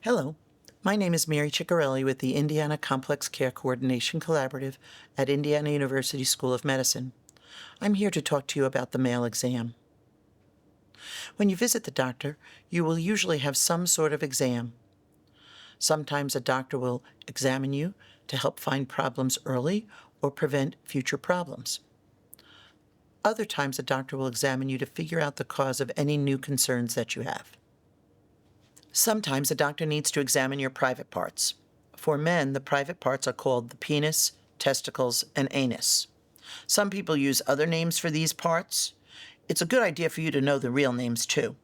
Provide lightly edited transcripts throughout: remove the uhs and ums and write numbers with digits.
Hello, my name is Mary Ciccarelli with the Indiana Complex Care Coordination Collaborative at Indiana University School of Medicine. I'm here to talk to you about the male exam. When you visit the doctor, you will usually have some sort of exam. Sometimes a doctor will examine you to help find problems early or prevent future problems. Other times a doctor will examine you to figure out the cause of any new concerns that you have. Sometimes a doctor needs to examine your private parts. For men, the private parts are called the penis, testicles, and anus. Some people use other names for these parts. It's a good idea for you to know the real names too.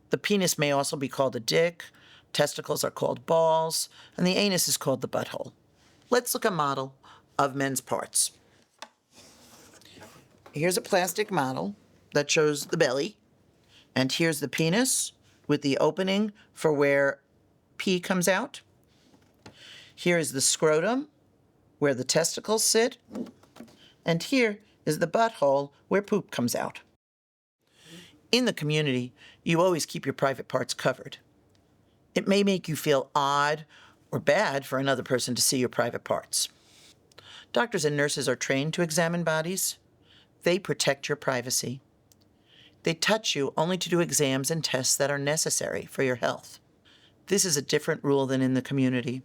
The penis may also be called a dick, testicles are called balls, and the anus is called the butthole. Let's look at a model of men's parts. Here's a plastic model that shows the belly, and here's the penis with the opening for where pee comes out. Here is the scrotum, where the testicles sit, and here is the butthole, where poop comes out. In the community, you always keep your private parts covered. It may make you feel odd or bad for another person to see your private parts. Doctors and nurses are trained to examine bodies. They protect your privacy. They touch you only to do exams and tests that are necessary for your health. This is a different rule than in the community.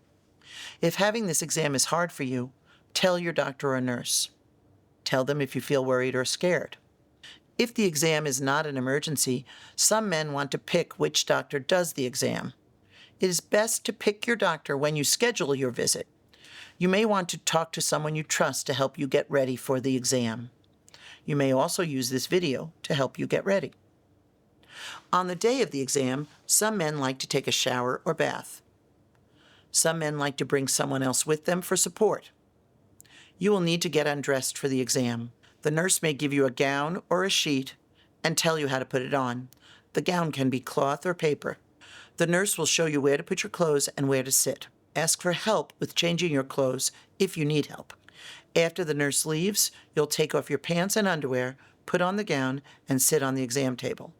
If having this exam is hard for you, tell your doctor or nurse. Tell them if you feel worried or scared. If the exam is not an emergency, some men want to pick which doctor does the exam. It is best to pick your doctor when you schedule your visit. You may want to talk to someone you trust to help you get ready for the exam. You may also use this video to help you get ready. On the day of the exam, some men like to take a shower or bath. Some men like to bring someone else with them for support. You will need to get undressed for the exam. The nurse may give you a gown or a sheet and tell you how to put it on. The gown can be cloth or paper. The nurse will show you where to put your clothes and where to sit. Ask for help with changing your clothes if you need help. After the nurse leaves, you'll take off your pants and underwear, put on the gown, and sit on the exam table.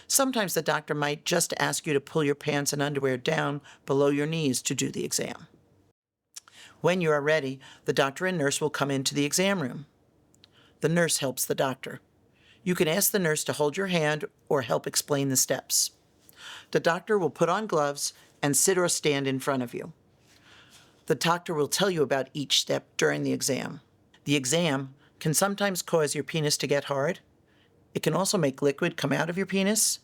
Sometimes the doctor might just ask you to pull your pants and underwear down below your knees to do the exam. When you are ready, the doctor and nurse will come into the exam room. The nurse helps the doctor. You can ask the nurse to hold your hand or help explain the steps. The doctor will put on gloves and sit or stand in front of you. The doctor will tell you about each step during the exam. The exam can sometimes cause your penis to get hard. It can also make liquid come out of your penis.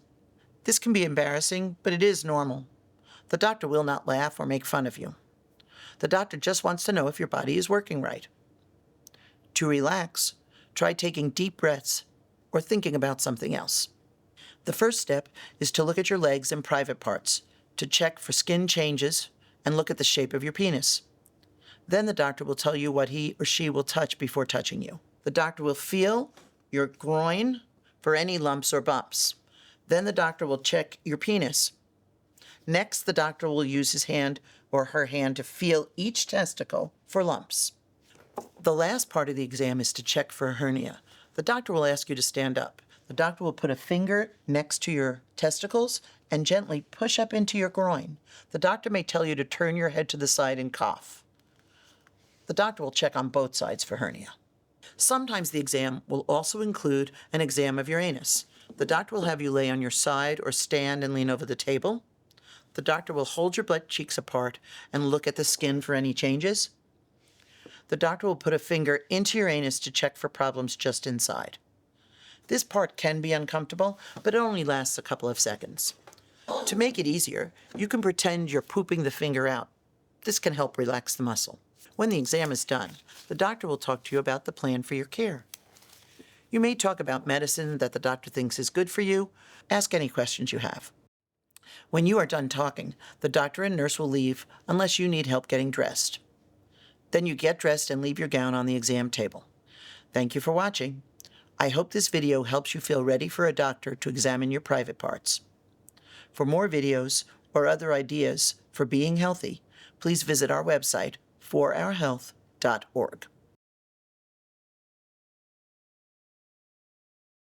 This can be embarrassing, but it is normal. The doctor will not laugh or make fun of you. The doctor just wants to know if your body is working right. To relax, try taking deep breaths or thinking about something else. The first step is to look at your legs and private parts to check for skin changes and look at the shape of your penis. Then the doctor will tell you what he or she will touch before touching you. The doctor will feel your groin for any lumps or bumps. Then the doctor will check your penis. Next, the doctor will use his hand or her hand to feel each testicle for lumps. The last part of the exam is to check for a hernia. The doctor will ask you to stand up. The doctor will put a finger next to your testicles and gently push up into your groin. The doctor may tell you to turn your head to the side and cough. The doctor will check on both sides for hernia. Sometimes the exam will also include an exam of your anus. The doctor will have you lay on your side or stand and lean over the table. The doctor will hold your butt cheeks apart and look at the skin for any changes. The doctor will put a finger into your anus to check for problems just inside. This part can be uncomfortable, but it only lasts a couple of seconds. To make it easier, you can pretend you're pooping the finger out. This can help relax the muscle. When the exam is done, the doctor will talk to you about the plan for your care. You may talk about medicine that the doctor thinks is good for you. Ask any questions you have. When you are done talking, the doctor and nurse will leave unless you need help getting dressed. Then you get dressed and leave your gown on the exam table. Thank you for watching. I hope this video helps you feel ready for a doctor to examine your private parts. For more videos or other ideas for being healthy, please visit our website, forourhealth.org.